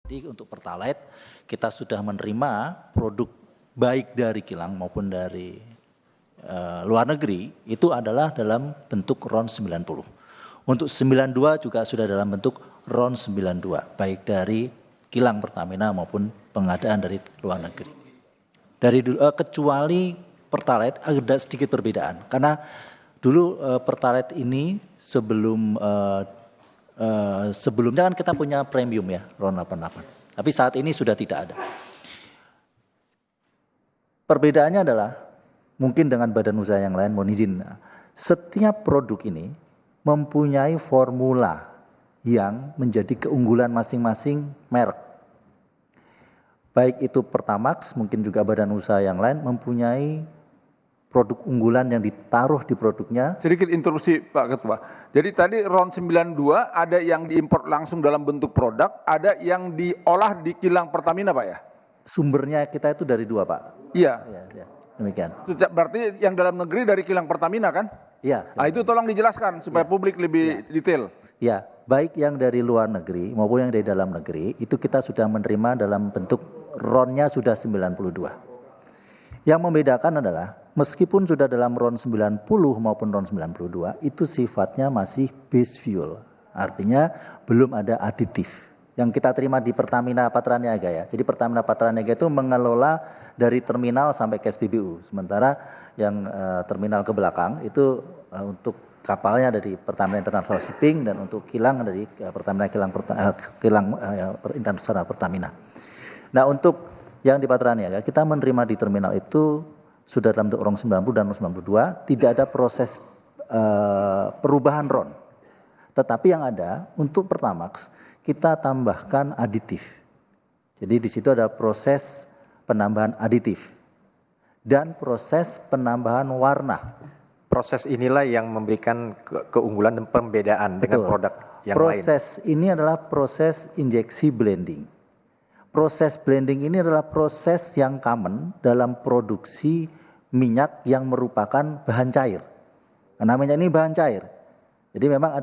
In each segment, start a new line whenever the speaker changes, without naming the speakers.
Jadi untuk Pertalite kita sudah menerima produk baik dari kilang maupun dari luar negeri itu adalah dalam bentuk RON 90. Untuk 92 juga sudah dalam bentuk RON 92 baik dari kilang Pertamina maupun pengadaan dari luar negeri. Dari kecuali Pertalite ada sedikit perbedaan karena dulu Pertalite ini sebelumnya kan kita punya premium ya RON 88. Tapi saat ini sudah tidak ada. Perbedaannya adalah mungkin dengan badan usaha yang lain, mohon izin. Setiap produk ini mempunyai formula yang menjadi keunggulan masing-masing merek. Baik itu Pertamax, mungkin juga badan usaha yang lain mempunyai produk unggulan yang ditaruh di produknya.
Sedikit interupsi Pak Ketua. Jadi tadi RON 92 ada yang diimpor langsung dalam bentuk produk, ada yang diolah di kilang Pertamina Pak ya?
Sumbernya kita itu dari dua Pak.
Iya.
Ya, demikian.
Berarti yang dalam negeri dari kilang Pertamina kan?
Iya.
Nah, itu tolong dijelaskan supaya publik lebih detail.
Ya, baik yang dari luar negeri maupun yang dari dalam negeri itu kita sudah menerima dalam bentuk RON-nya sudah 92. Yang membedakan adalah meskipun sudah dalam RON 90 maupun RON 92 itu sifatnya masih base fuel. Artinya belum ada aditif. Yang kita terima di Pertamina Patraniaga ya. Jadi Pertamina Patraniaga itu mengelola dari terminal sampai ke SPBU. Sementara yang terminal ke belakang itu untuk kapalnya dari Pertamina International Shipping dan untuk kilang dari Pertamina Kilang Internasional Pertamina. Nah, untuk yang di Patraniaga kita menerima di terminal itu sudah dalam bentuk RON 90 dan RON 92, tidak ada proses perubahan RON. Tetapi yang ada untuk Pertamax kita tambahkan aditif. Jadi di situ ada proses penambahan aditif dan proses penambahan warna.
Proses inilah yang memberikan keunggulan dan pembedaan dengan produk yang lain.
Proses ini adalah proses injeksi blending. Proses blending ini adalah proses yang common dalam produksi minyak yang merupakan bahan cair. Karena minyak ini bahan cair. Jadi memang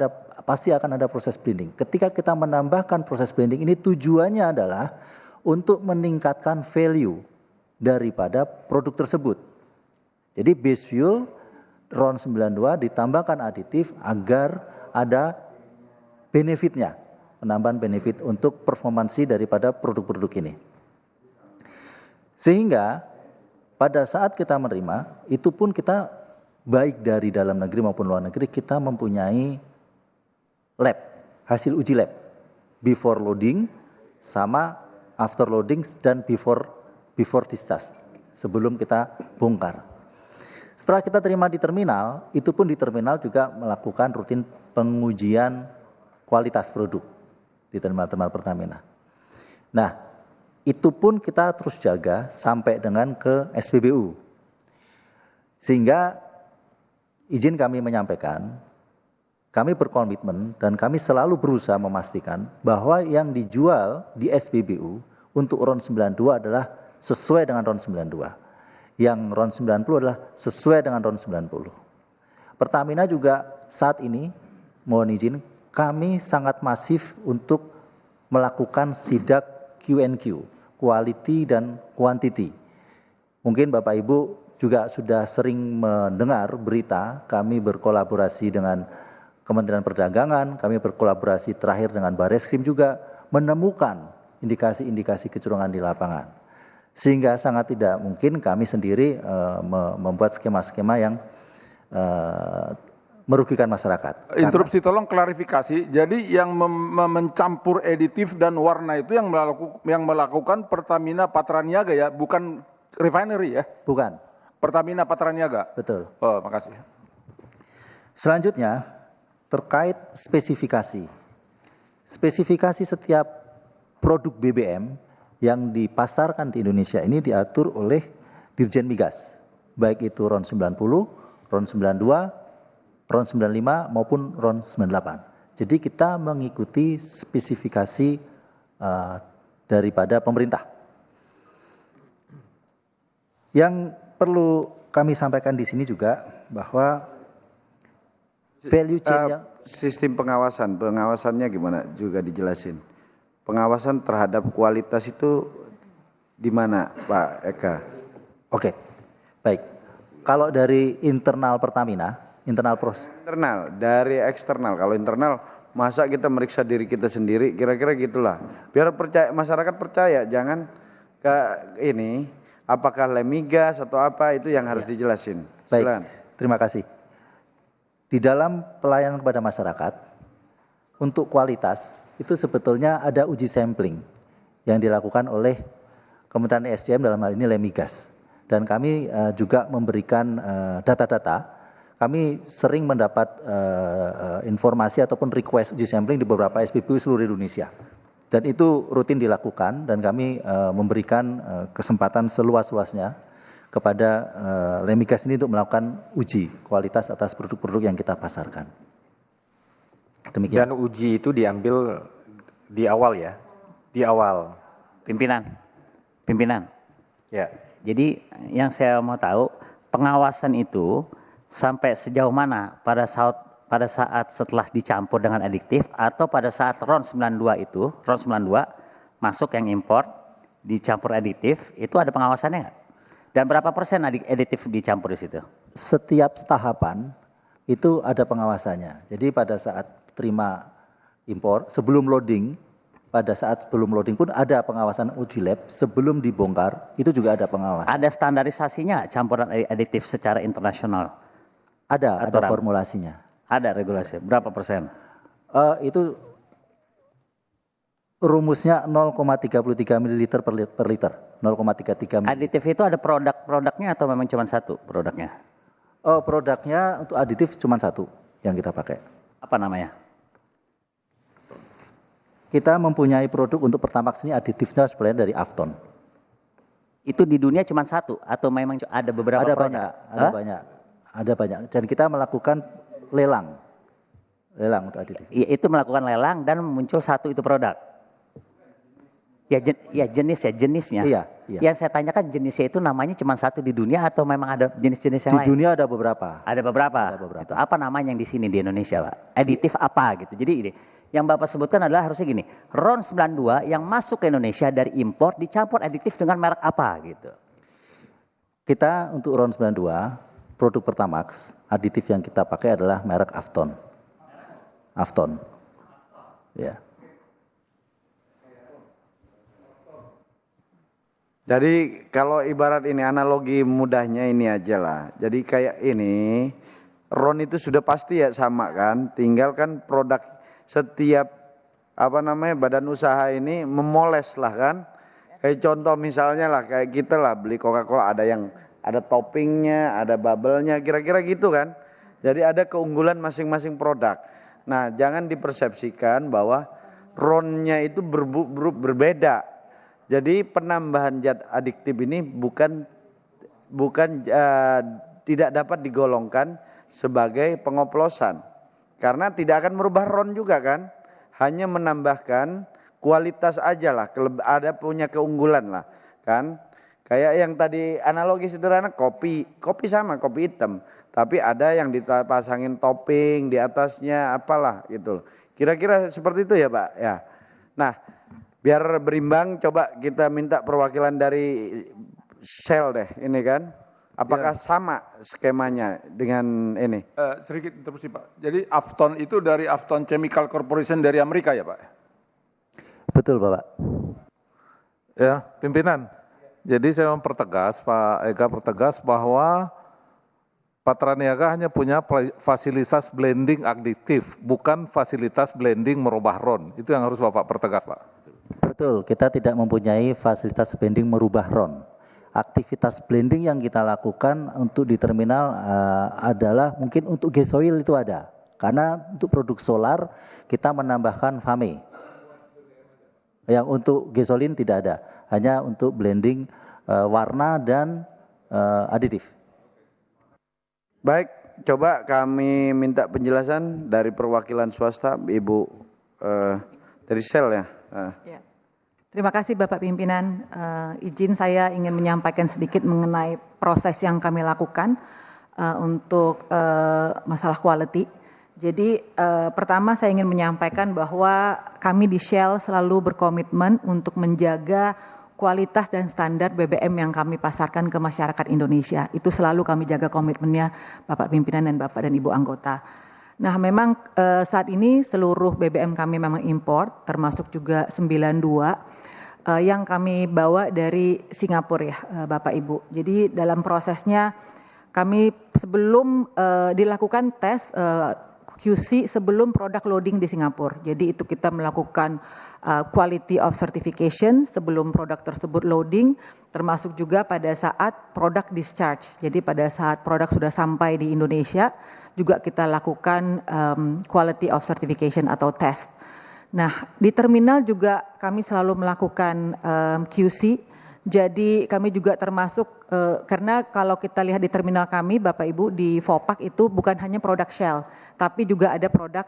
pasti akan ada proses blending. Ketika kita menambahkan proses blending ini tujuannya adalah untuk meningkatkan value daripada produk tersebut. Jadi base fuel RON 92 ditambahkan aditif agar ada benefitnya. Penambahan benefit untuk performansi daripada produk-produk ini. Sehingga pada saat kita menerima, itu pun kita baik dari dalam negeri maupun luar negeri, kita mempunyai lab, hasil uji lab. Before loading sama after loading dan before discharge. Sebelum kita bongkar. Setelah kita terima di terminal, itu pun di terminal juga melakukan rutin pengujian kualitas produk. Di terminal-terminal Pertamina. Nah, itu pun kita terus jaga sampai dengan ke SPBU. Sehingga izin kami menyampaikan, kami berkomitmen dan kami selalu berusaha memastikan bahwa yang dijual di SPBU untuk RON 92 adalah sesuai dengan RON 92. Yang RON 90 adalah sesuai dengan RON 90. Pertamina juga saat ini, mohon izin, kami sangat masif untuk melakukan sidak Q&Q, quality dan quantity. Mungkin Bapak Ibu juga sudah sering mendengar berita kami berkolaborasi dengan Kementerian Perdagangan, kami berkolaborasi terakhir dengan Bareskrim juga menemukan indikasi-indikasi kecurangan di lapangan. Sehingga sangat tidak mungkin kami sendiri membuat skema-skema yang merugikan masyarakat.
Interupsi tolong klarifikasi. Jadi yang mencampur editif dan warna itu yang melakukan Pertamina Patraniaga ya, bukan refinery ya?
Bukan.
Pertamina Patraniaga.
Betul.
Oh, makasih.
Selanjutnya terkait spesifikasi. Spesifikasi setiap produk BBM yang dipasarkan di Indonesia ini diatur oleh Dirjen Migas. Baik itu RON 90, RON 92, RON 95 maupun RON 98. Jadi kita mengikuti spesifikasi daripada pemerintah. Yang perlu kami sampaikan di sini juga bahwa value chain yang
sistem pengawasannya gimana juga dijelasin. pengawasan terhadap kualitas itu di mana, Pak Eka?
Oke, baik. Kalau dari internal Pertamina, internal pros.
Internal, dari eksternal. Kalau internal, masa kita meriksa diri kita sendiri, kira-kira gitulah. Biar percaya, masyarakat percaya, jangan ke ini, apakah lemigas atau apa, itu yang harus dijelasin.
Baik, terima kasih. Di dalam pelayanan kepada masyarakat, untuk kualitas, itu sebetulnya ada uji sampling yang dilakukan oleh Kementerian ESDM dalam hal ini Lemigas. Dan kami juga memberikan data-data. Kami sering mendapat informasi ataupun request uji sampling di beberapa SPBU seluruh Indonesia. Dan itu rutin dilakukan dan kami memberikan kesempatan seluas-luasnya kepada Lemigas ini untuk melakukan uji kualitas atas produk-produk yang kita pasarkan. Demikian.
Dan uji itu diambil di awal ya? Di awal.
Pimpinan.
Ya.
Jadi yang saya mau tahu, pengawasan itu sampai sejauh mana pada saat setelah dicampur dengan adiktif atau pada saat RON 92 itu, RON 92 masuk yang impor, dicampur adiktif, itu ada pengawasannya nggak? Dan berapa persen adiktif dicampur di situ?
Setiap tahapan itu ada pengawasannya. Jadi pada saat terima impor, sebelum loading, pada saat sebelum loading pun ada pengawasan uji lab, sebelum dibongkar itu juga ada pengawasan.
Ada standarisasinya campuran adiktif secara internasional?
Ada formulasinya.
Ada regulasi, berapa persen?
Itu rumusnya 0,33 ml per liter. 0,33 ml.
Aditif itu ada produknya atau memang cuma satu produknya?
Produknya untuk aditif cuma satu yang kita pakai.
Apa namanya?
Kita mempunyai produk untuk Pertamax ini aditifnya sebenarnya dari Afton.
Itu di dunia cuma satu atau memang ada beberapa produk?
Ada banyak. Dan kita melakukan lelang untuk aditif.
Itu melakukan lelang dan muncul satu itu produk. Jenisnya.
Iya.
Yang saya tanyakan jenisnya itu namanya cuma satu di dunia atau memang ada jenis-jenis yang lain?
Di dunia ada beberapa.
Ada beberapa. Itu apa namanya yang di sini di Indonesia, Pak? Aditif apa gitu. Jadi ini yang Bapak sebutkan adalah harusnya gini, RON 92 yang masuk ke Indonesia dari impor dicampur aditif dengan merek apa gitu.
Kita untuk RON 92, produk Pertamax, aditif yang kita pakai adalah merek Afton. Afton. Ya.
Jadi kalau ibarat ini analogi mudahnya ini aja lah. Jadi kayak ini, RON itu sudah pasti ya sama kan, tinggal kan produk setiap badan usaha ini memoles lah kan. Kayak contoh misalnya lah kayak kita lah beli Coca-Cola ada toppingnya, ada bubble-nya, kira-kira gitu kan. Jadi ada keunggulan masing-masing produk. Nah, jangan dipersepsikan bahwa RON-nya itu berbeda. Jadi penambahan zat adiktif ini bukan tidak dapat digolongkan sebagai pengoplosan. Karena tidak akan merubah RON juga kan, hanya menambahkan kualitas aja lah, ada punya keunggulan lah kan. Kayak yang tadi analogi sederhana kopi sama kopi hitam, tapi ada yang dipasangin topping di atasnya apalah gitu. Kira-kira seperti itu ya Pak ya. Nah, biar berimbang coba kita minta perwakilan dari Shell deh ini kan. Apakah sama skemanya dengan ini?
Sedikit interupsi Pak. Jadi Afton itu dari Afton Chemical Corporation dari Amerika ya Pak?
Betul Bapak.
Ya, pimpinan. Jadi saya mempertegas, Pak Eka pertegas bahwa Patraniaga hanya punya fasilitas blending adiktif, bukan fasilitas blending merubah RON. Itu yang harus Bapak pertegas Pak.
Betul, kita tidak mempunyai fasilitas blending merubah RON. Aktivitas blending yang kita lakukan untuk di terminal adalah mungkin untuk gasoil itu ada. Karena untuk produk solar kita menambahkan FAME. Yang untuk gasolin tidak ada, hanya untuk blending warna dan aditif.
Baik, coba kami minta penjelasan dari perwakilan swasta, Ibu dari Shell ya.
Ya. Terima kasih Bapak Pimpinan, izin saya ingin menyampaikan sedikit mengenai proses yang kami lakukan untuk masalah quality. Jadi pertama saya ingin menyampaikan bahwa kami di Shell selalu berkomitmen untuk menjaga kualitas dan standar BBM yang kami pasarkan ke masyarakat Indonesia. Itu selalu kami jaga komitmennya Bapak Pimpinan dan Bapak dan Ibu anggota. Nah memang saat ini seluruh BBM kami memang import, termasuk juga 92 yang kami bawa dari Singapura ya Bapak Ibu. Jadi dalam prosesnya kami sebelum dilakukan tes QC sebelum produk loading di Singapura. Jadi itu kita melakukan quality of certification sebelum produk tersebut loading, termasuk juga pada saat produk discharge. Jadi pada saat produk sudah sampai di Indonesia, juga kita lakukan quality of certification atau test. Nah, di terminal juga kami selalu melakukan QC. Jadi kami juga termasuk, karena kalau kita lihat di terminal kami Bapak Ibu di Vopak itu bukan hanya produk Shell, tapi juga ada produk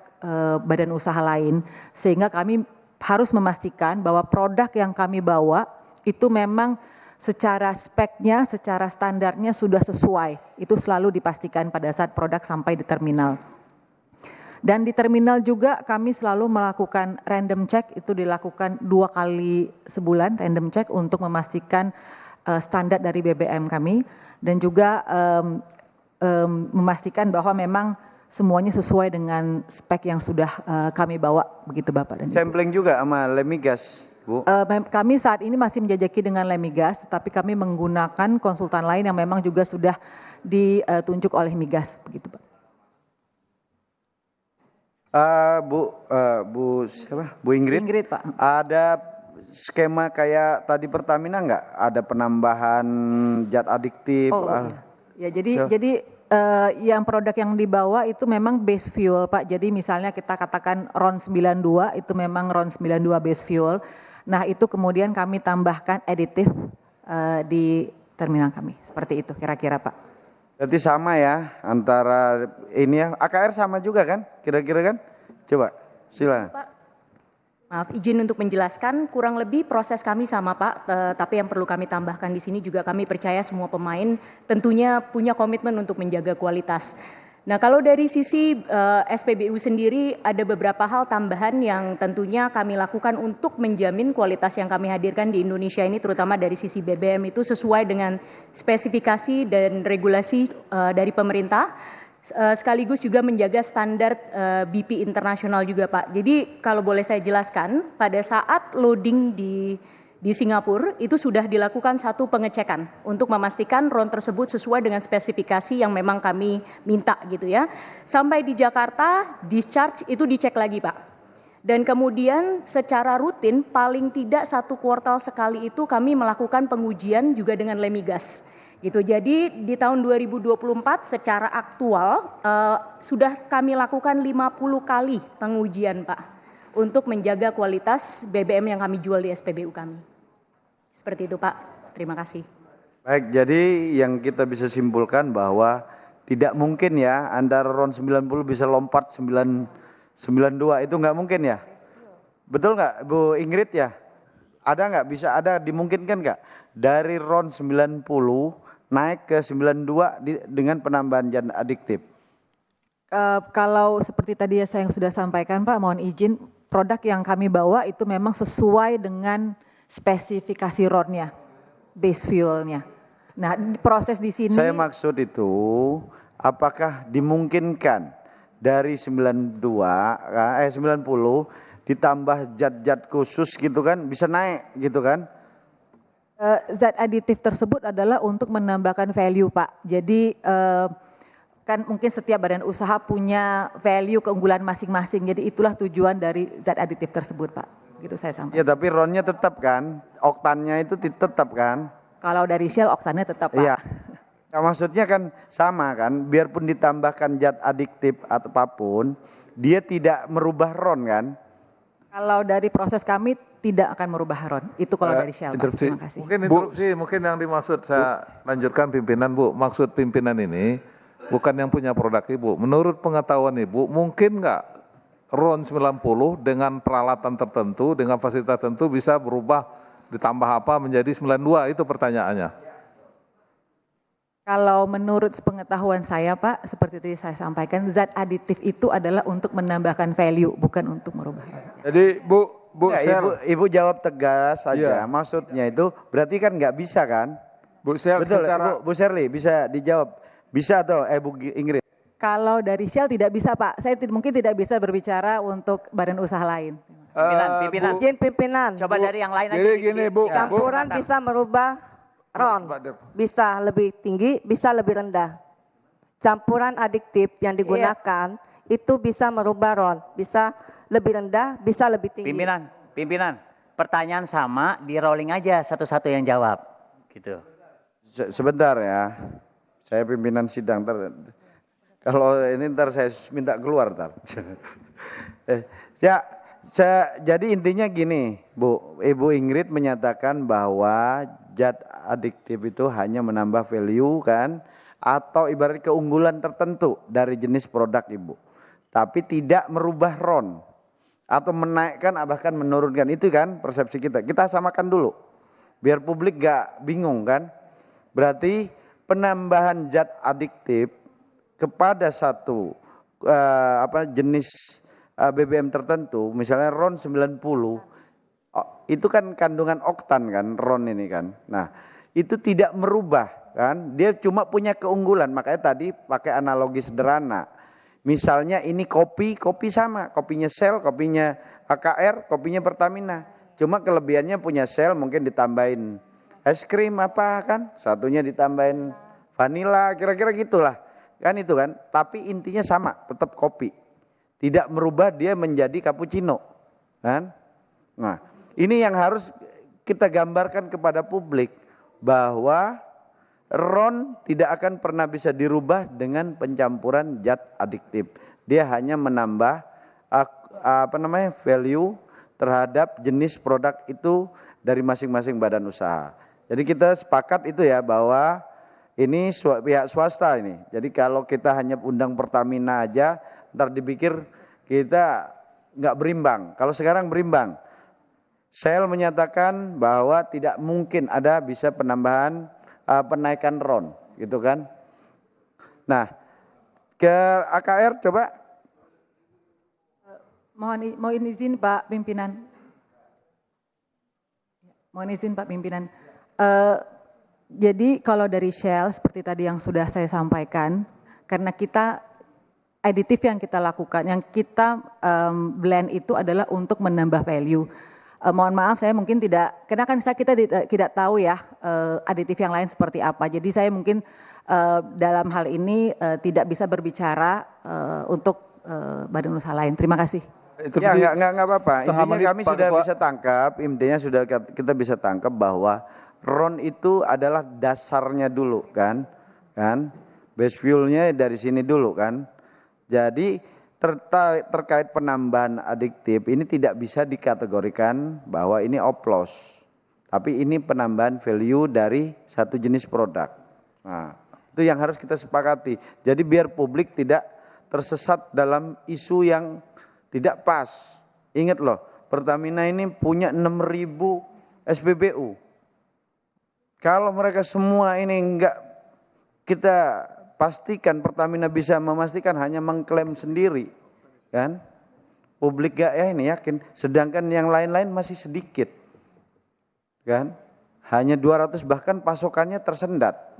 badan usaha lain. Sehingga kami harus memastikan bahwa produk yang kami bawa itu memang secara speknya, secara standarnya sudah sesuai. Itu selalu dipastikan pada saat produk sampai di terminal. Dan di terminal juga kami selalu melakukan random check, itu dilakukan 2 kali sebulan random check untuk memastikan standar dari BBM kami dan juga memastikan bahwa memang semuanya sesuai dengan spek yang sudah kami bawa, begitu Bapak dan Ibu.
Sampling juga sama Lemigas, Bu?
Kami saat ini masih menjajaki dengan Lemigas, tetapi kami menggunakan konsultan lain yang memang juga sudah ditunjuk oleh Migas, begitu Pak.
Bu siapa? Bu Ingrid.
Ingrid Pak.
Ada skema kayak tadi Pertamina nggak? Ada penambahan zat adiktif?
Oh iya. Ya jadi yang produk yang dibawa itu memang base fuel Pak. Jadi misalnya kita katakan RON 92 itu memang RON 92 base fuel. Nah itu kemudian kami tambahkan aditif di terminal kami. Seperti itu kira-kira Pak.
Berarti sama ya antara ini ya, AKR sama juga kan kira-kira kan? Coba silakan.
Pak, maaf izin untuk menjelaskan kurang lebih proses kami sama Pak, tapi yang perlu kami tambahkan di sini juga kami percaya semua pemain tentunya punya komitmen untuk menjaga kualitas. Nah kalau dari sisi SPBU sendiri ada beberapa hal tambahan yang tentunya kami lakukan untuk menjamin kualitas yang kami hadirkan di Indonesia ini terutama dari sisi BBM itu sesuai dengan spesifikasi dan regulasi dari pemerintah sekaligus juga menjaga standar BP internasional juga Pak. Jadi kalau boleh saya jelaskan pada saat loading di Singapura itu sudah dilakukan satu pengecekan untuk memastikan RON tersebut sesuai dengan spesifikasi yang memang kami minta gitu ya. Sampai di Jakarta discharge itu dicek lagi Pak. Dan kemudian secara rutin paling tidak 1 kuartal sekali itu kami melakukan pengujian juga dengan Lemigas. Gitu. Jadi di tahun 2024 secara aktual sudah kami lakukan 50 kali pengujian Pak. Untuk menjaga kualitas BBM yang kami jual di SPBU kami. Seperti itu Pak, terima kasih.
Baik, jadi yang kita bisa simpulkan bahwa tidak mungkin ya antara RON 90 bisa lompat 92 itu nggak mungkin ya? Betul nggak Bu Ingrid ya? Ada nggak, bisa ada dimungkinkan nggak? Dari RON 90 naik ke 92 dengan penambahan zat adiktif?
Kalau seperti tadi saya yang sudah sampaikan Pak, mohon izin produk yang kami bawa itu memang sesuai dengan spesifikasi RON-nya, base fuel-nya. Nah proses di sini.
Saya maksud itu apakah dimungkinkan dari 90 ditambah zat-zat khusus gitu kan bisa naik gitu kan?
Zat aditif tersebut adalah untuk menambahkan value Pak. Jadi kan mungkin setiap badan usaha punya value keunggulan masing-masing. Jadi itulah tujuan dari zat aditif tersebut Pak. Gitu saya sampaikan.
Ya tapi RON-nya tetap kan? Oktannya itu tetap kan?
Kalau dari Shell oktannya tetap Pak.
Iya. Nah, maksudnya kan sama kan? Biarpun ditambahkan zat adiktif atau apapun, dia tidak merubah RON kan?
Kalau dari proses kami tidak akan merubah RON. Itu kalau dari Shell Pak. Terima kasih.
Mungkin interupsi, mungkin yang dimaksud saya lanjutkan pimpinan Bu. Maksud pimpinan ini bukan yang punya produk Ibu. Menurut pengetahuan Ibu, mungkin nggak RON 90 dengan peralatan tertentu, dengan fasilitas tertentu bisa berubah ditambah apa menjadi 92? Itu pertanyaannya.
Kalau menurut pengetahuan saya Pak, seperti tadi saya sampaikan, zat aditif itu adalah untuk menambahkan value, bukan untuk merubah.
Jadi Bu
Ya,
Sel,
ibu jawab tegas saja.
Iya.
Maksudnya itu berarti kan nggak bisa kan?
Bu Sel
Betul,
secara
Bu Sherly bisa dijawab. Bisa atau Bu Ingrid?
Kalau dari Shell tidak bisa Pak, saya mungkin tidak bisa berbicara untuk badan usaha lain.
Pimpinan.
Izin pimpinan.
Coba dari yang lain aja.
Jadi
sedikit.
gini Bu,
Campuran bisa merubah RON, bisa lebih tinggi, bisa lebih rendah. Campuran adiktif yang digunakan itu bisa merubah RON, bisa lebih rendah, bisa lebih tinggi.
Pimpinan. Pertanyaan sama, di rolling aja satu-satu yang jawab. Gitu.
Sebentar ya, saya pimpinan sidang. Kalau ini ntar saya minta keluar ntar. Jadi intinya gini, Ibu Ingrid menyatakan bahwa zat adiktif itu hanya menambah value kan, atau ibarat keunggulan tertentu dari jenis produk Ibu. Tapi tidak merubah RON, atau menaikkan bahkan menurunkan, itu kan persepsi kita. Kita samakan dulu, biar publik gak bingung kan. Berarti penambahan zat adiktif kepada satu jenis BBM tertentu, misalnya RON 90, itu kan kandungan oktan kan, RON ini kan. Nah, itu tidak merubah kan, dia cuma punya keunggulan. Makanya tadi pakai analogi sederhana. Misalnya ini kopi sama, kopinya Shell, kopinya AKR, kopinya Pertamina. Cuma kelebihannya punya Shell mungkin ditambahin es krim apa kan, satunya ditambahin vanila, kira-kira gitulah. Kan itu kan, tapi intinya sama, tetap kopi. Tidak merubah dia menjadi cappuccino. Kan? Nah, ini yang harus kita gambarkan kepada publik, bahwa RON tidak akan pernah bisa dirubah dengan pencampuran zat adiktif. Dia hanya menambah value terhadap jenis produk itu dari masing-masing badan usaha. Jadi kita sepakat itu ya, bahwa ini pihak swasta ini. Jadi kalau kita hanya undang Pertamina aja, ntar dipikir kita nggak berimbang. Kalau sekarang berimbang. Shell menyatakan bahwa tidak mungkin ada bisa penaikan RON, gitu kan. Nah, ke AKR coba.
Mohon izin Pak Pimpinan. Mohon izin Pak Pimpinan. Jadi kalau dari Shell seperti tadi yang sudah saya sampaikan, karena kita aditif yang kita lakukan, yang kita blend itu adalah untuk menambah value. Mohon maaf saya mungkin tidak, karena kan kita tidak tahu ya aditif yang lain seperti apa. Jadi saya mungkin dalam hal ini tidak bisa berbicara untuk badan usaha lain. Terima kasih.
Ya nggak apa-apa. Intinya kami sudah bisa tangkap, intinya sudah kita bisa tangkap bahwa RON itu adalah dasarnya dulu kan, base fuelnya dari sini dulu kan. Jadi terkait penambahan adiktif ini tidak bisa dikategorikan bahwa ini oplos, tapi ini penambahan value dari satu jenis produk. Nah, itu yang harus kita sepakati. Jadi biar publik tidak tersesat dalam isu yang tidak pas. Ingat loh, Pertamina ini punya 6.000 SPBU. Kalau mereka semua ini enggak kita pastikan, Pertamina bisa memastikan hanya mengklaim sendiri, kan? Publik gak ya ini yakin, sedangkan yang lain-lain masih sedikit, kan? Hanya 200 bahkan pasokannya tersendat.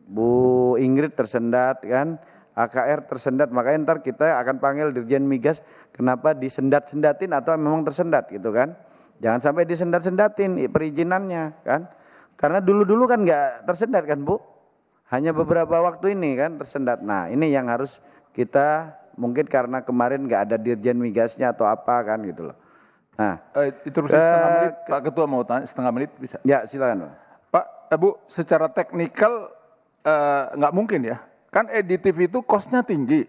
Bu Ingrid tersendat, kan? AKR tersendat, makanya ntar kita akan panggil Dirjen Migas, kenapa disendat-sendatin atau memang tersendat gitu kan? Jangan sampai disendat-sendatin perizinannya, kan? Karena dulu-dulu kan nggak tersendat kan Bu? Hanya beberapa waktu ini kan tersendat. Nah ini yang harus kita, mungkin karena kemarin nggak ada Dirjen Migasnya atau apa kan gitu loh. Nah
interupsi setengah menit, Pak Ketua mau tanya setengah menit bisa?
Ya silakan
Pak. Bu, secara teknikal nggak mungkin ya, kan aditif itu cost-nya tinggi.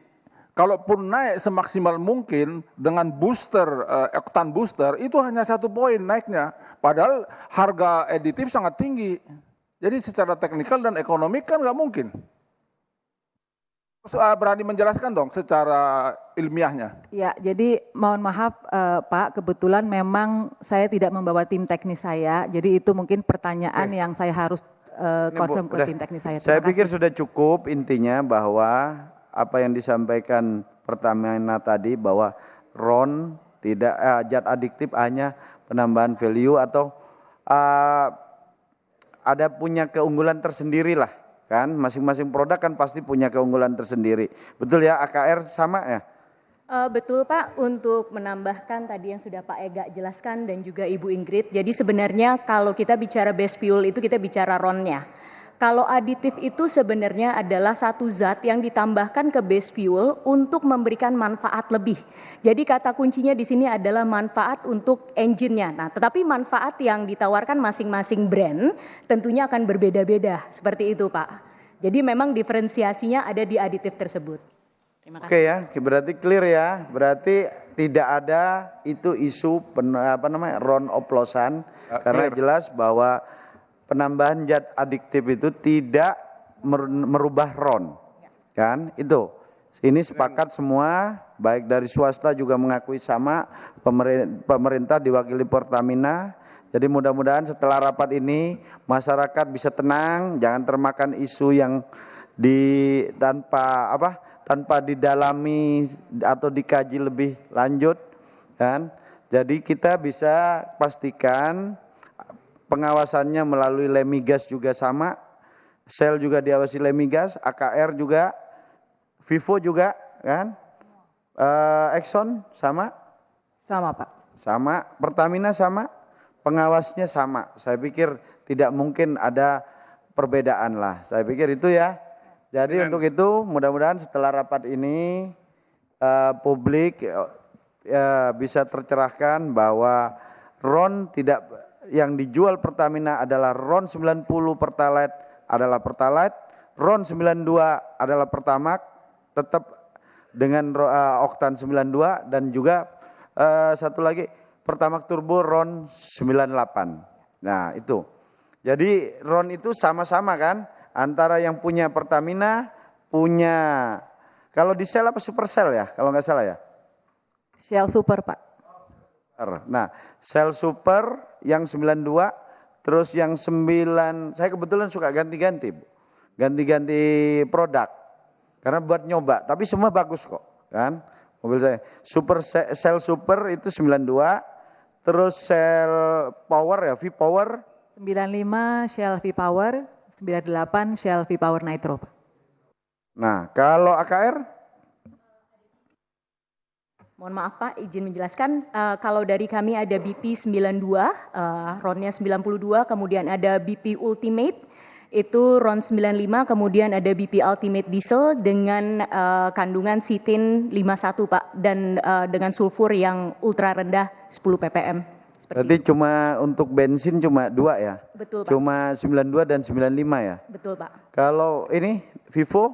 Kalaupun naik semaksimal mungkin dengan booster, oktan booster, itu hanya 1 poin naiknya. Padahal harga aditif sangat tinggi. Jadi secara teknikal dan ekonomi kan nggak mungkin. Berani menjelaskan dong secara ilmiahnya.
Ya, jadi mohon maaf Pak, kebetulan memang saya tidak membawa tim teknis saya. Jadi itu mungkin pertanyaan yang saya harus confirm ke
udah.
tim teknis saya.
Saya
Terima
pikir
kasih.
sudah cukup intinya bahwa apa yang disampaikan Pertamina tadi bahwa RON tidak zat adiktif hanya penambahan value atau ada punya keunggulan tersendiri lah kan, masing-masing produk kan pasti punya keunggulan tersendiri. Betul ya, AKR sama ya?
Betul Pak, untuk menambahkan tadi yang sudah Pak Ega jelaskan dan juga Ibu Ingrid, jadi sebenarnya kalau kita bicara base fuel itu kita bicara RON-nya. Kalau aditif itu sebenarnya adalah satu zat yang ditambahkan ke base fuel untuk memberikan manfaat lebih. Jadi kata kuncinya di sini adalah manfaat untuk engine-nya. Nah, tetapi manfaat yang ditawarkan masing-masing brand tentunya akan berbeda-beda, seperti itu Pak. Jadi memang diferensiasinya ada di aditif tersebut. Terima kasih.
Oke ya, berarti clear ya. Berarti tidak ada itu isu RON oplosan karena jelas bahwa penambahan zat adiktif itu tidak merubah RON. Kan? Itu. Ini sepakat semua, baik dari swasta juga mengakui sama, pemerintah diwakili Pertamina. Jadi mudah-mudahan setelah rapat ini masyarakat bisa tenang, jangan termakan isu yang tanpa didalami atau dikaji lebih lanjut kan. Jadi kita bisa pastikan pengawasannya melalui Lemigas juga sama, Shell juga diawasi Lemigas, AKR juga, Vivo juga kan, Exxon sama?
Sama Pak.
Sama, Pertamina sama, pengawasnya sama. Saya pikir tidak mungkin ada perbedaan lah, saya pikir itu ya. Jadi untuk itu mudah-mudahan setelah rapat ini publik bisa tercerahkan bahwa RON tidak yang dijual Pertamina adalah RON 90 Pertalite adalah Pertalite, RON 92 adalah Pertamax tetap dengan oktan 92 dan juga satu lagi Pertamax Turbo RON 98. Nah, itu. Jadi RON itu sama-sama kan? Antara yang punya Pertamina, punya, kalau di Shell apa Supercell ya, kalau nggak salah ya?
Shell Super Pak.
Nah, Shell Super yang 92, terus yang 9, saya kebetulan suka ganti-ganti, Bu. Ganti-ganti produk, karena buat nyoba, tapi semua bagus kok, kan? Mobil saya, Shell Super itu 92, terus Shell Power ya, V-Power.
95 Shell V-Power, 98 Shell V-Power Nitro.
Nah, kalau AKR?
Mohon maaf Pak, izin menjelaskan, kalau dari kami ada BP 92, RON-nya 92, kemudian ada BP Ultimate, itu RON 95, kemudian ada BP Ultimate Diesel dengan kandungan sitin 51 Pak, dan dengan sulfur yang ultra rendah 10 ppm.
Berarti itu. Cuma untuk bensin cuma 2 ya?
Betul Pak.
Cuma 92 dan 95 ya?
Betul Pak.
Kalau ini Vivo?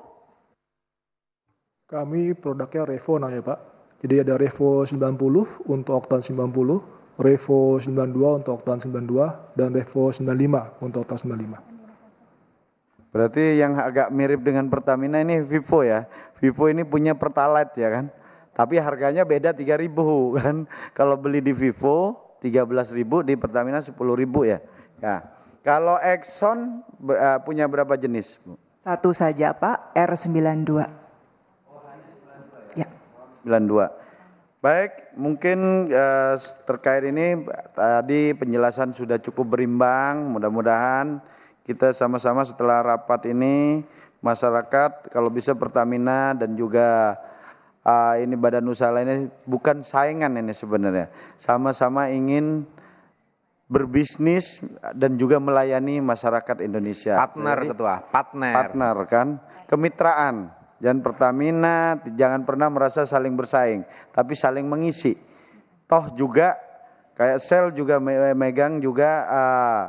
Kami produknya Revo namanya Pak. Jadi ada Revo 90 untuk oktan 90, Revo 92 untuk oktan 92, dan Revo 95 untuk oktan 95.
Berarti yang agak mirip dengan Pertamina ini Vivo ya. Vivo ini punya Pertalite ya kan? Tapi harganya beda 3.000 kan. Kalau beli di Vivo 13.000, di Pertamina 10.000 ya. Ya. Kalau Exxon punya berapa jenis, Bu?
Satu saja Pak, R92. Ya.
92. Baik, mungkin terkait ini tadi penjelasan sudah cukup berimbang. Mudah-mudahan kita sama-sama setelah rapat ini masyarakat kalau bisa Pertamina dan juga ini badan usaha lainnya bukan saingan ini sebenarnya. Sama-sama ingin berbisnis dan juga melayani masyarakat Indonesia.
Partner. Jadi, Ketua,
partner kan, kemitraan. Dan Pertamina jangan pernah merasa saling bersaing, tapi saling mengisi. Toh juga kayak Shell juga megang juga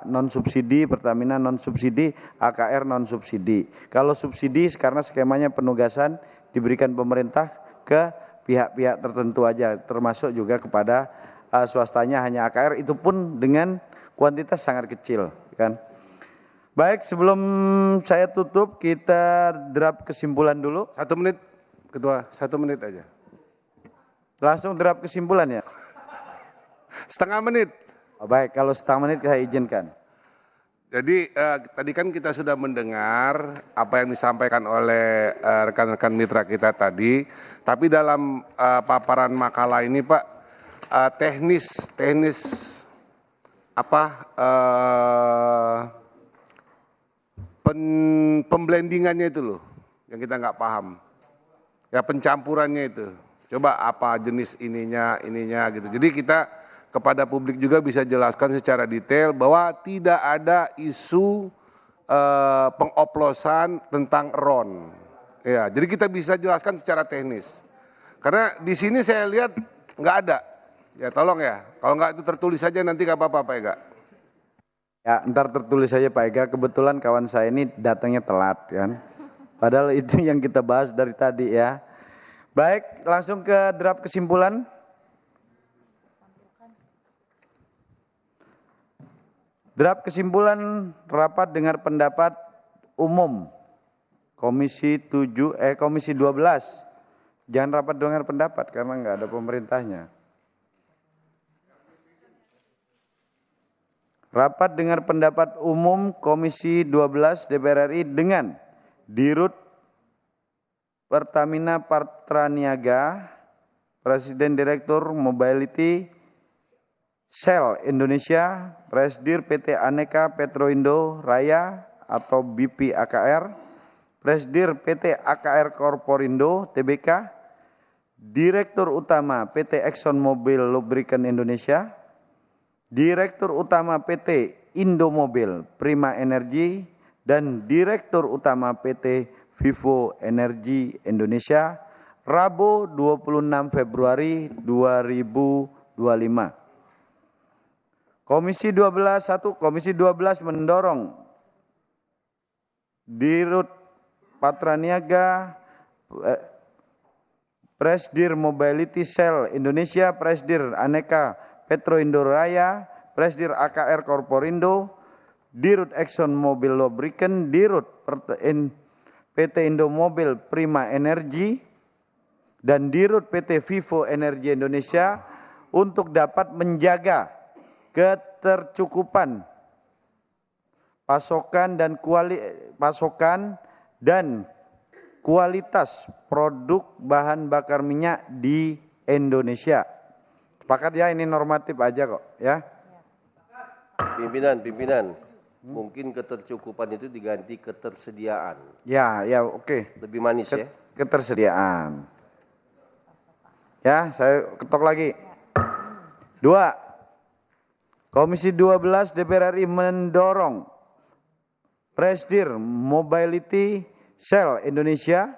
non subsidi, Pertamina non subsidi, AKR non subsidi. Kalau subsidi karena skemanya penugasan diberikan pemerintah ke pihak-pihak tertentu aja, termasuk juga kepada swastanya hanya AKR, itu pun dengan kuantitas sangat kecil kan. Baik, sebelum saya tutup kita drop kesimpulan dulu.
1 menit Ketua, 1 menit aja.
Langsung drop kesimpulan ya?
Setengah menit.
Baik, kalau setengah menit saya izinkan.
Jadi tadi kan kita sudah mendengar apa yang disampaikan oleh rekan-rekan mitra kita tadi, tapi dalam paparan makalah ini Pak, teknis pemblendingannya itu loh, yang kita nggak paham. Ya pencampurannya itu, coba apa jenis ininya gitu. Jadi kita kepada publik juga bisa jelaskan secara detail bahwa tidak ada isu pengoplosan tentang RON. Ya, jadi kita bisa jelaskan secara teknis. Karena di sini saya lihat nggak ada. Ya tolong ya, kalau nggak itu tertulis saja nanti nggak apa-apa Pak Ega.
Ya ntar tertulis saja Pak Ega, kebetulan kawan saya ini datangnya telat kan. Padahal itu yang kita bahas dari tadi ya. Baik, langsung ke draft kesimpulan. Draft kesimpulan rapat dengar pendapat umum Komisi 12. Jangan rapat dengar pendapat karena nggak ada pemerintahnya. Rapat dengar pendapat umum Komisi 12 DPR RI dengan Dirut Pertamina Patraniaga, Presiden Direktur Mobility Shell Indonesia, Presdir PT Aneka Petroindo Raya atau BP AKR, Presdir PT AKR Corporindo Tbk, Direktur Utama PT ExxonMobil Lubricant Indonesia, Direktur Utama PT Indomobil Prima Energy, dan Direktur Utama PT Vivo Energy Indonesia, Rabu 26 Februari 2025. Komisi 12 mendorong Dirut Patraniaga, Presdir Mobility Shell Indonesia, Presdir Aneka Petroindo Raya, Presdir AKR Corporindo, Dirut ExxonMobil Lubricant, Dirut PT Indomobil Prima Energy, dan Dirut PT Vivo Energy Indonesia untuk dapat menjaga ketercukupan pasokan dan kualitas produk bahan bakar minyak di Indonesia. Sepakat ya, ini normatif aja kok ya.
Pimpinan, mungkin ketercukupan itu diganti ketersediaan.
Ya, oke.
Lebih manis ya.
Ketersediaan. Ya, saya ketok lagi. 2. Komisi 12 DPR RI mendorong Presdir Mobility Shell Indonesia,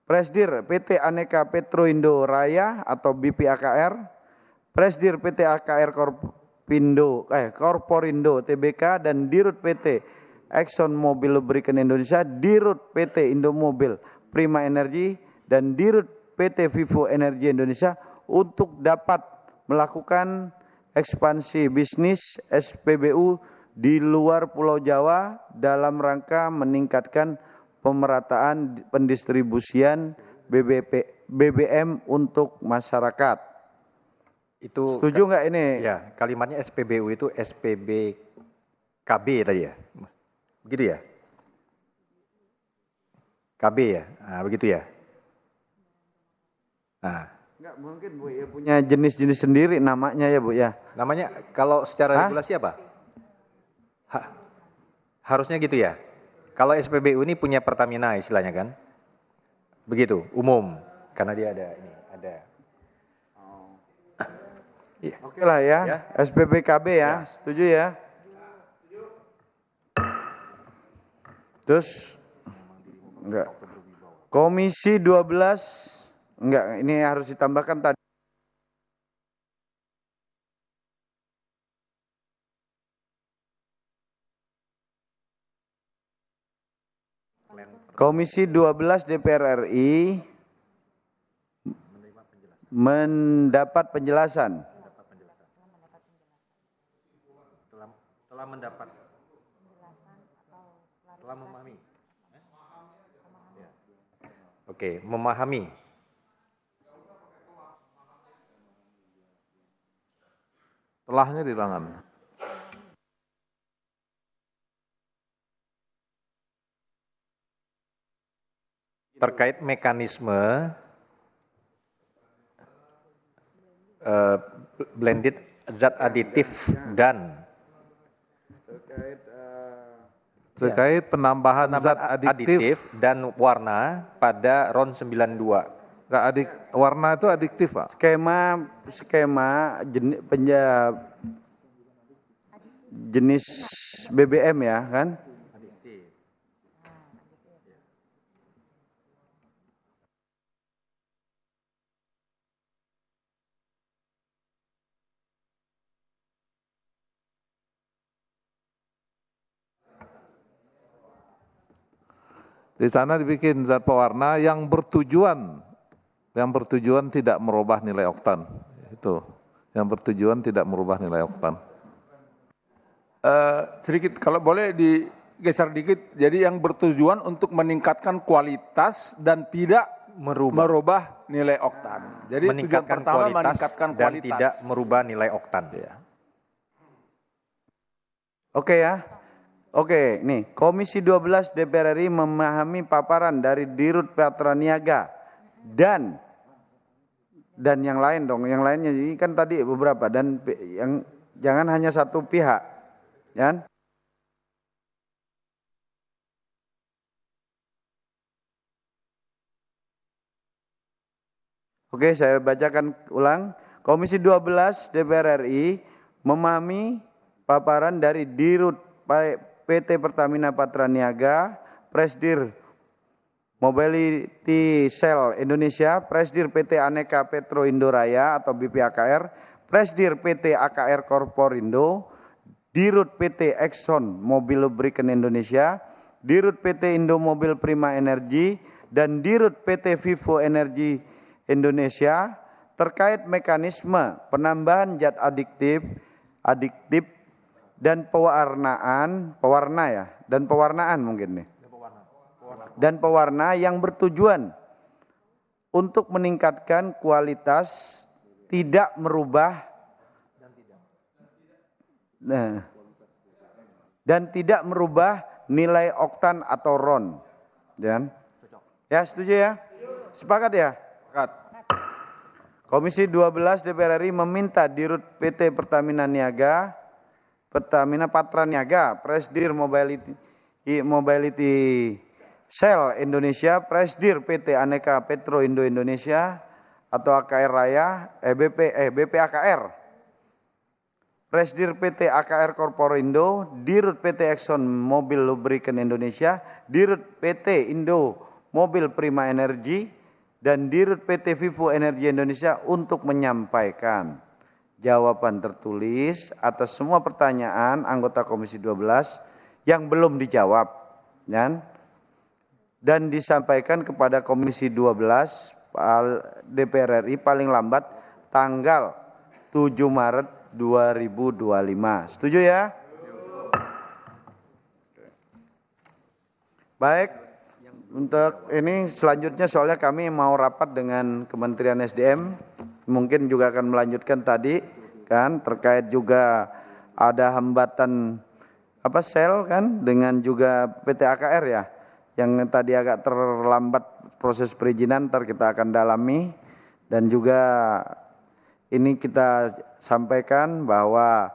Presdir PT Aneka Petroindo Raya atau BP AKR, Presdir PT AKR Corporindo Tbk, dan Dirut PT ExxonMobil Lubricant Indonesia, Dirut PT Indomobil Prima Energy, dan Dirut PT Vivo Energy Indonesia untuk dapat melakukan ekspansi bisnis SPBU di luar Pulau Jawa dalam rangka meningkatkan pemerataan pendistribusian BBM untuk masyarakat.
Itu
setuju nggak ini?
Ya, kalimatnya SPBU itu SPBKB tadi ya, begitu ya? KB ya, begitu ya. Nah.
Enggak mungkin Bu ya, punya jenis-jenis sendiri namanya ya Bu ya.
Namanya kalau secara regulasi apa? Harusnya gitu ya. Kalau SPBU ini punya Pertamina istilahnya kan? Begitu, umum. Karena dia ada ini, ada.
Oke lah ya, SPBKB ya, setuju ya. Terus enggak. Komisi 12 enggak, ini harus ditambahkan tadi. Komisi 12 DPR RI mendapat penjelasan.
Telah mendapat telah memahami. Oke, memahami.
Telahnya di tangan.
terkait mekanisme blended zat aditif dan
terkait penambahan zat aditif
dan warna pada RON 92.
Warna itu adiktif, Pak.
Skema jenis BBM ya kan?
Di sana dibikin zat pewarna yang bertujuan tidak merubah nilai oktan. Itu yang bertujuan tidak merubah nilai oktan.
Sedikit kalau boleh digeser dikit, jadi yang bertujuan untuk meningkatkan kualitas dan tidak merubah nilai oktan. Jadi tujuan pertama meningkatkan
dan
kualitas
tidak merubah nilai oktan.
Ya.
Oke ya. Oke, nih Komisi 12 DPR RI memahami paparan dari Dirut Patraniaga dan yang lain dong, yang lainnya ini kan tadi beberapa dan yang jangan hanya satu pihak, kan? Oke, saya bacakan ulang. Komisi 12 DPR RI memahami paparan dari Dirut PT Pertamina Patraniaga, Presdir Mobility Cell Indonesia, Presdir PT Aneka Petro Indoraya atau BPAKR, Presdir PT AKR Korporindo, Dirut PT Exxon Mobil Lubricant Indonesia, Dirut PT Indomobil Prima Energy, dan Dirut PT Vivo Energy Indonesia terkait mekanisme penambahan zat adiktif dan pewarnaan mungkin nih. Dan pewarna yang bertujuan untuk meningkatkan kualitas, tidak merubah dan tidak merubah nilai oktan atau RON. Ya, setuju ya? Sepakat ya?
Sepakat.
Komisi 12 DPR RI meminta Dirut PT Pertamina Patraniaga, Presdir Mobility Cell Indonesia, Presdir PT Aneka Petro Indo Indonesia atau AKR BPAKR, Presdir PT AKR Korporindo, Dirut PT Exxon Mobil Lubricant Indonesia, Dirut PT Indo Mobil Prima Energy, dan Dirut PT Vivo Energy Indonesia untuk menyampaikan jawaban tertulis atas semua pertanyaan anggota Komisi 12 yang belum dijawab, dan disampaikan kepada Komisi 12 DPR RI paling lambat tanggal 7 Maret 2025. Setuju ya? Baik. Untuk ini selanjutnya soalnya kami mau rapat dengan Kementerian SDM, mungkin juga akan melanjutkan tadi kan terkait juga ada hambatan sel kan dengan juga PT AKR ya yang tadi agak terlambat proses perizinan, ntar kita akan dalami. Dan juga ini kita sampaikan bahwa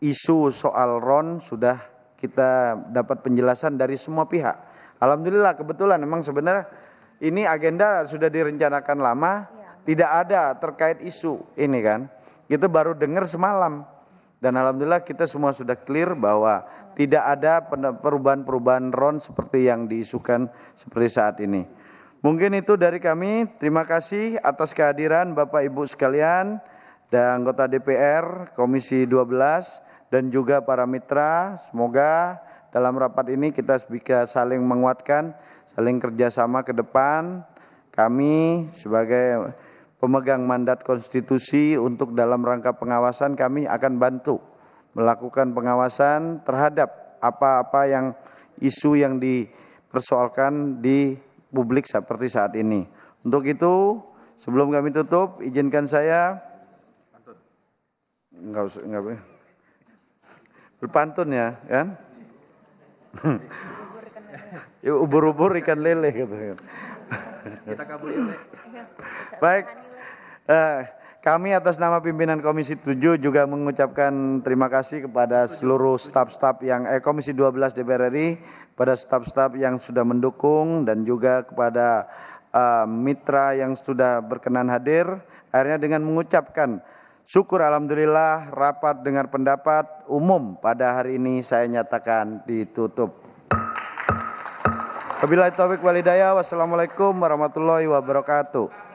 isu soal RON sudah kita dapat penjelasan dari semua pihak. Alhamdulillah kebetulan memang sebenarnya ini agenda sudah direncanakan lama, tidak ada terkait isu ini kan. Kita baru dengar semalam dan alhamdulillah kita semua sudah clear bahwa tidak ada perubahan-perubahan RON seperti yang diisukan seperti saat ini. Mungkin itu dari kami. Terima kasih atas kehadiran Bapak Ibu sekalian dan anggota DPR Komisi 12 dan juga para mitra. Semoga dalam rapat ini kita bisa saling menguatkan, saling kerjasama ke depan. Kami sebagai pemegang mandat konstitusi untuk dalam rangka pengawasan, kami akan bantu melakukan pengawasan terhadap apa-apa yang isu yang dipersoalkan di publik seperti saat ini. Untuk itu, sebelum kami tutup, izinkan saya enggak berpantun ya, kan? Ubur-ubur ikan lele gitu.
Kita kabulin.
Baik. Kami atas nama pimpinan Komisi 7 juga mengucapkan terima kasih kepada seluruh staf-staf yang Komisi 12 DPR RI, pada staf-staf yang sudah mendukung dan juga kepada mitra yang sudah berkenan hadir. Akhirnya dengan mengucapkan syukur alhamdulillah rapat dengar pendapat umum pada hari ini saya nyatakan ditutup. Wabillahi taufiq wal hidayah. Wassalamualaikum warahmatullahi wabarakatuh.